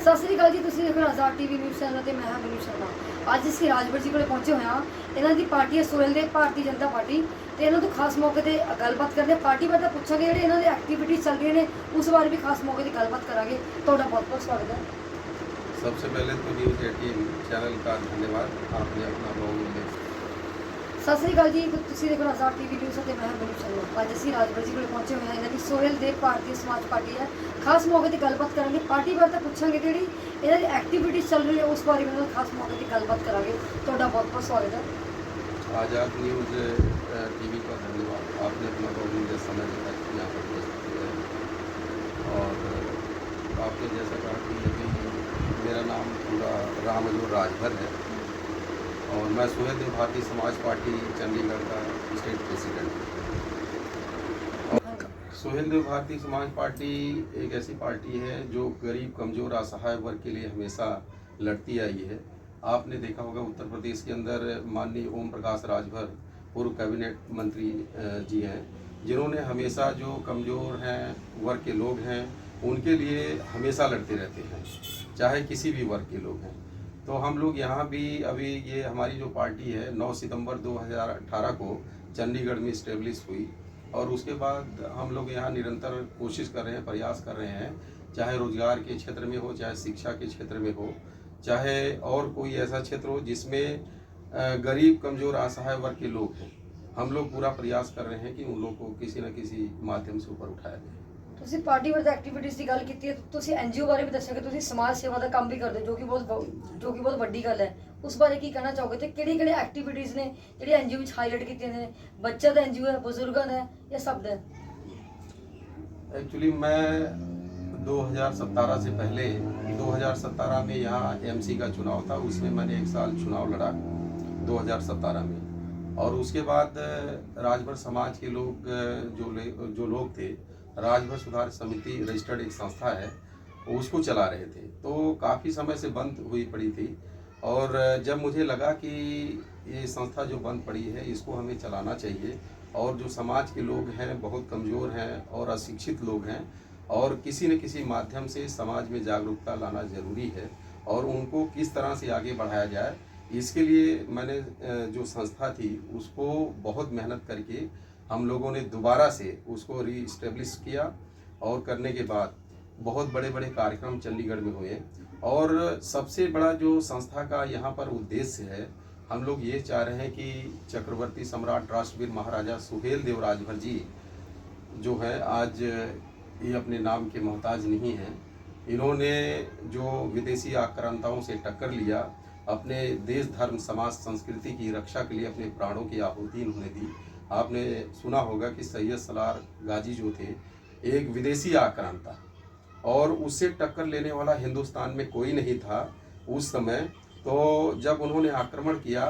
ਸਤਿ ਸ੍ਰੀ ਅਕਾਲ ਜੀ। ਤੁਸੀਂ ਦੇਖ ਰਹੇ ਹੋ ਆਜ਼ਾਦ ਟੀਵੀ ਨਿਊਜ਼ ਚੈਨਲ ਤੇ ਮੈਂ ਹਾਂ ਮਨੀਸ਼ ਸ਼ਰਮਾ। ਅੱਜ ਅਸੀਂ ਰਾਜਵਰ ਜੀ ਕੋਲੇ ਪਹੁੰਚੇ ਹੋਏ ਹਾਂ। ਇਹਨਾਂ ਦੀ ਪਾਰਟੀ ਹੈ ਸੋਹਲ ਦੇ ਭਾਰਤੀ ਜਨਤਾ ਪਾਰਟੀ ਤੇ ਇਹਨਾਂ ਤੋਂ ਖਾਸ ਮੌਕੇ ਤੇ ਗੱਲਬਾਤ ਕਰਦੇ ਹਾਂ। ਪਾਰਟੀ ਬਾਰੇ ਪੁੱਛਾਂਗੇ, ਜਿਹੜੇ ਇਹਨਾਂ ਦੇ ਐਕਟੀਵਿਟੀਜ਼ ਚੱਲ ਰਹੀਆਂ ਨੇ ਉਸ ਬਾਰੇ ਵੀ ਖਾਸ ਮੌਕੇ ਤੇ ਗੱਲਬਾत करांगे। ਤੁਹਾਡਾ बहुत बहुत स्वागत है। सबसे पहले तो न्यूज़ 18 चैनल का धन्यवाद, आपने अपना बहुमूल्य। ਸਤਿ ਸ੍ਰੀ ਅਕਾਲ ਜੀ। ਤੁਸੀਂ ਦੇਖ ਰਹੇ ਹੋ ਆਜ਼ਾਦ ਟੀਵੀ ਨਿਊਜ਼ ਤੇ ਮੈਂ ਹਾਂ ਮਨੀਸ਼ ਸ਼ਰਮਾ। ਅੱਜ ਅਸੀਂ ਰਾਜਵਰ ਜੀ ਕੋਲੇ ਪਹੁੰਚੇ ਹੋਏ ਹਾਂ। ਇਹਨਾਂ ਦੀ ਸੋਹਲ ਦੇ ਭਾਰਤੀ ਸਮਾਜ ਪਾਰਟੀ ਹੈ। ਖਾਸ ਮੌਕੇ ਤੇ ਗੱਲਬਾਤ ਕਰਾਂਗੇ। ਪਾਰਟੀ ਬਾਰੇ ਤਾਂ ਪੁੱਛਾਂਗੇ, ਜਿਹੜੀ ਇਹਨਾਂ ਦੀ ਐਕਟੀਵਿਟੀਜ਼ ਚੱਲ ਰਹੀ ਹੈ ਉਸ ਬਾਰੇ ਵੀ ਖਾਸ ਮੌਕੇ ਤੇ ਗੱਲਬਾत करांगे। ਤੁਹਾਡਾ बहुत बहुत स्वागत है। आज़ाद न्यूज़ टीवी का धन्यवाद, आपने अपना बहुमूल्य समय यहाँ पर उपस्थित किया है। और आपने जैसा कहा कि अभी मेरा नाम पूरा रामजोर राजभर है और मैं सोहल देव भारतीय समाज पार्टी चंडीगढ़ का स्टेट प्रेसिडेंट हूँ। सोहल देव भारतीय समाज पार्टी एक ऐसी पार्टी है जो गरीब, कमज़ोर, असहाय वर्ग के लिए हमेशा लड़ती आई है। आपने देखा होगा उत्तर प्रदेश के अंदर माननीय ओम प्रकाश राजभर पूर्व कैबिनेट मंत्री जी हैं, जिन्होंने हमेशा जो कमज़ोर हैं वर्ग के लोग हैं उनके लिए हमेशा लड़ते रहते हैं, चाहे किसी भी वर्ग के लोग हैं। तो हम लोग यहाँ भी अभी ये हमारी जो पार्टी है 9 सितंबर 2018 को चंडीगढ़ में इस्टेब्लिश हुई और उसके बाद हम लोग यहाँ निरंतर कोशिश कर रहे हैं, प्रयास कर रहे हैं, चाहे रोजगार के क्षेत्र में हो, चाहे शिक्षा के क्षेत्र में हो, चाहे और कोई ऐसा क्षेत्र हो जिसमें गरीब, कमज़ोर, असहाय वर्ग के लोग हैं। हम लोग पूरा प्रयास कर रहे हैं कि उन लोग को किसी न किसी माध्यम से ऊपर उठाया जाए। ਤੁਸੀਂ ਪਾਰਟੀ ਬਾਰੇ ਐਕਟੀਵਿਟੀਜ਼ ਦੀ ਗੱਲ ਕੀਤੀ ਹੈ। ਤੁਸੀਂ ਐਨਜੀਓ ਬਾਰੇ ਵੀ ਦੱਸਿਆ ਕਿ ਤੁਸੀਂ ਸਮਾਜ ਸੇਵਾ ਦਾ ਕੰਮ ਵੀ ਕਰਦੇ ਹੋ, ਜੋ ਕਿ ਬਹੁਤ ਵੱਡੀ ਗੱਲ ਹੈ। ਉਸ ਬਾਰੇ ਕੀ ਕਹਿਣਾ ਚਾਹੋਗੇ ਤੇ ਕਿਹੜੀ ਐਕਟੀਵਿਟੀਜ਼ ਨੇ ਜਿਹੜੀ ਐਨਜੀਓ ਵਿੱਚ ਹਾਈਲਾਈਟ ਕੀਤੀਆਂ ਨੇ? ਬੱਚਿਆਂ ਦਾ ਐਨਜੀਓ ਹੈ, ਬਜ਼ੁਰਗਾਂ ਦਾ ਹੈ ਜਾਂ ਸਭ ਦਾ ਹੈ? एक्चुअली मैं 2017 से पहले 2017 में यहाँ एमसी का चुनाव था, उसमें मैंने 1 साल चुनाव लड़ा 2017 में। और उसके बाद राजभर समाज के लोग जो लोग थे, राजभर सुधार समिति रजिस्टर्ड एक संस्था है, उसको चला रहे थे। तो काफ़ी समय से बंद हुई पड़ी थी और जब मुझे लगा कि ये संस्था जो बंद पड़ी है इसको हमें चलाना चाहिए और जो समाज के लोग हैं बहुत कमज़ोर हैं और अशिक्षित लोग हैं और किसी न किसी माध्यम से समाज में जागरूकता लाना ज़रूरी है और उनको किस तरह से आगे बढ़ाया जाए, इसके लिए मैंने जो संस्था थी उसको बहुत मेहनत करके हम लोगों ने दोबारा से उसको रीइस्टेब्लिश किया और करने के बाद बहुत बड़े बड़े कार्यक्रम चंडीगढ़ में हुए। और सबसे बड़ा जो संस्था का यहाँ पर उद्देश्य है, हम लोग ये चाह रहे हैं कि चक्रवर्ती सम्राट राष्ट्रवीर महाराजा सुहेल देव राजभर जी जो है आज ये अपने नाम के मोहताज नहीं हैं। इन्होंने जो विदेशी आक्रांताओं से टक्कर लिया, अपने देश, धर्म, समाज, संस्कृति की रक्षा के लिए अपने प्राणों की आहुति इन्होंने दी। आपने सुना होगा कि सैयद सलार गाजी जो थे एक विदेशी आक्रांता और उससे टक्कर लेने वाला हिंदुस्तान में कोई नहीं था उस समय। तो जब उन्होंने आक्रमण किया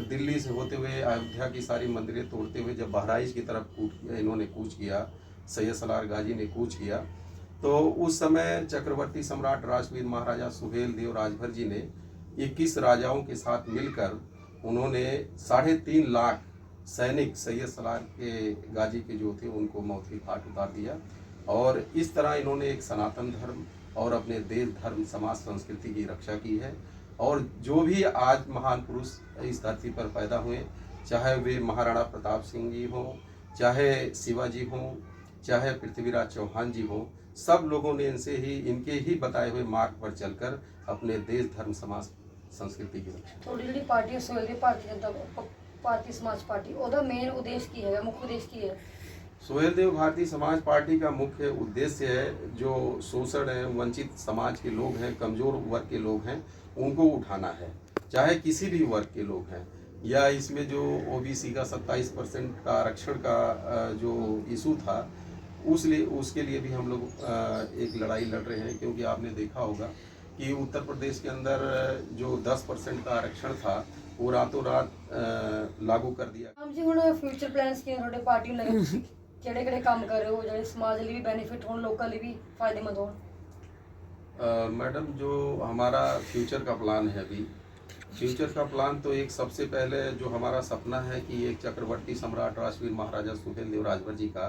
दिल्ली से होते हुए अयोध्या की सारी मंदिरें तोड़ते हुए जब बहराइच की तरफ इन्होंने कूच किया, सैयद सलार गाजी ने कूच किया, तो उस समय चक्रवर्ती सम्राट राष्ट्रवीर महाराजा सुहेल देव राजभर जी ने 21 राजाओं के साथ मिलकर उन्होंने 3.5 लाख सैनिक सैयद सलार के गाजी के जो थे उनको मौत के घाट उतार दिया। और इस तरह इन्होंने एक सनातन धर्म और अपने देश, धर्म, समाज, संस्कृति की रक्षा की है। और जो भी आज महान पुरुष इस धरती पर पैदा हुए, चाहे वे महाराणा प्रताप सिंह जी हों, चाहे शिवाजी हों, चाहे पृथ्वीराज चौहान जी हों, सब लोगों ने इनके ही बताए हुए मार्ग पर चलकर अपने देश, धर्म, समाज, संस्कृति की रक्षा। ਤੁਹਾਡੀ ਜਿਹੜੀ ਪਾਰਟੀ ਹੈ ਸੋਹਲ ਦੀ ਭਾਰਤੀ ਸਮਾਜ ਪਾर्टी, ਉਹਦਾ ਮੇਨ ਉਦੇਸ਼ ਕੀ ਹੈ, ਮੁੱਖ ਉਦੇਸ਼ ਕੀ ਹੈ? सोहेल देव भारतीय समाज पार्टी का मुख्य उद्देश्य है जो शोषण है, वंचित समाज के लोग हैं, कमज़ोर वर्ग के लोग हैं, उनको उठाना है, चाहे किसी भी वर्ग के लोग हैं। या इसमें जो ओबीसी का 27% का आरक्षण का जो इशू था उसके लिए भी हम लोग एक लड़ाई लड़ रहे हैं, क्योंकि आपने देखा होगा कि उत्तर प्रदेश के अंदर जो 10% का आरक्षण था वो रातों रात लागू कर दिया। हम जी ਹੁਣ ਫਿਊਚਰ ਪਲਾਨਸ ਕੀ ਤੁਹਾਡੇ ਪਾਰਟੀ ਨੂੰ ਲੱਗੇ, ਤੁਸੀਂ ਕਿਹੜੇ ਕੰਮ ਕਰ ਰਹੇ ਹੋ ਜਿਹੜੇ ਸਮਾਜ ਲਈ ਵੀ ਬੈਨੀਫਿਟ ਹੋਣ, ਲੋਕਾਂ ਲਈ भी फायदेमंद हों? मैडम, जो हमारा फ्यूचर का प्लान है अभी, फ्यूचर का प्लान तो एक सबसे पहले जो हमारा सपना है कि एक चक्रवर्ती सम्राट राष्ट्रवीर महाराजा सुहेल देव राजभर जी का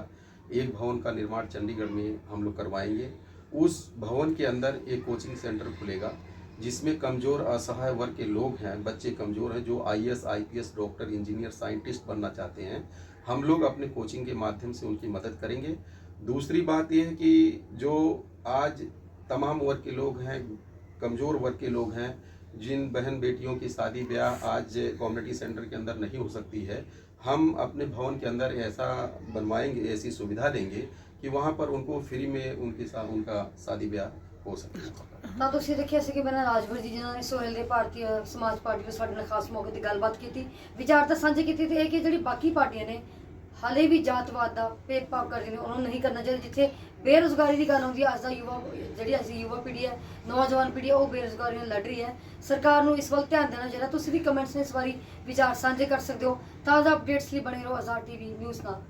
एक भवन का निर्माण चंडीगढ़ में हम लोग करवाएंगे उस भवन के अंदर एक कोचिंग सेंटर खुलेगा जिसमें कमज़ोर असहाय वर्ग के लोग हैं, बच्चे कमज़ोर हैं जो IAS, IPS, doctor, engineer, scientist बनना चाहते हैं। हम लोग अपने कोचिंग के माध्यम से उनकी मदद करेंगे। दूसरी बात यह है कि जो आज तमाम वर्ग के लोग हैं, कमज़ोर वर्ग के लोग हैं, जिन बहन बेटियों की शादी ब्याह आज कम्युनिटी सेंटर के अंदर नहीं हो सकती है, हम अपने भवन के अंदर ऐसा बनवाएंगे, ऐसी सुविधा देंगे कि वहाँ पर उनको फ्री में उनका शादी ब्याह हो सके। ਤਾਂ ਤੁਸੀਂ ਦੇਖਿਆ ਸੀ ਕਿ ਮੈਨਾਂ ਰਾਜਵੀਰ ਜੀ ਜਿਨ੍ਹਾਂ ਨੇ ਸੋਹਲ ਦੇ ਭਾਰਤੀ ਸਮਾਜ ਪਾਰਟੀ ਨੂੰ ਸਾਡੇ ਨਾਲ ਖਾਸ ਮੌਕੇ ਤੇ ਗੱਲਬਾਤ ਕੀਤੀ, ਵਿਚਾਰ ਤਾਂ ਸਾਂਝੇ ਕੀਤੇ ਤੇ ਇਹ ਕਿ ਜਿਹੜੀ ਬਾਕੀ ਪਾਰਟੀਆਂ ਨੇ ਹਾਲੇ ਵੀ ਜਾਤਵਾਦ ਦਾ ਭੇਦਭਾਵ ਕਰਦੇ ਨੇ, ਉਹਨਾਂ ਨੂੰ ਨਹੀਂ ਕਰਨਾ ਚਾਹੀਦਾ। ਜਿੱਥੇ ਬੇਰੁਜ਼ਗਾਰੀ ਦੀ ਗੱਲ ਆਉਂਦੀ ਹੈ, ਅੱਜ ਦਾ ਜਿਹੜੀ ਅੱਜ ਦੀ ਯੁਵਾ ਪੀੜ੍ਹੀ ਹੈ, ਨੌਜਵਾਨ ਪੀੜ੍ਹੀ ਹੈ, ਉਹ ਬੇਰੁਜ਼ਗਾਰੀ ਨਾਲ ਲੜ ਰਹੀ ਹੈ। ਸਰਕਾਰ ਨੂੰ ਇਸ ਵੱਲ ਧਿਆਨ ਦੇਣਾ ਚਾਹੀਦਾ। ਤੁਸੀਂ ਵੀ ਕਮੈਂਟਸ ਨੇ ਇਸ ਵਾਰੀ ਵਿਚਾਰ ਸਾਂਝੇ ਕਰ ਸਕਦੇ ਹੋ। ਤਾਜ਼ਾ ਅਪਡੇਟਸ ਲਈ ਬਣੇ ਰਹੋ ਆਜ਼ਾਦ ਟੀਵੀ ਨਿਊਜ਼ ਨਾਲ।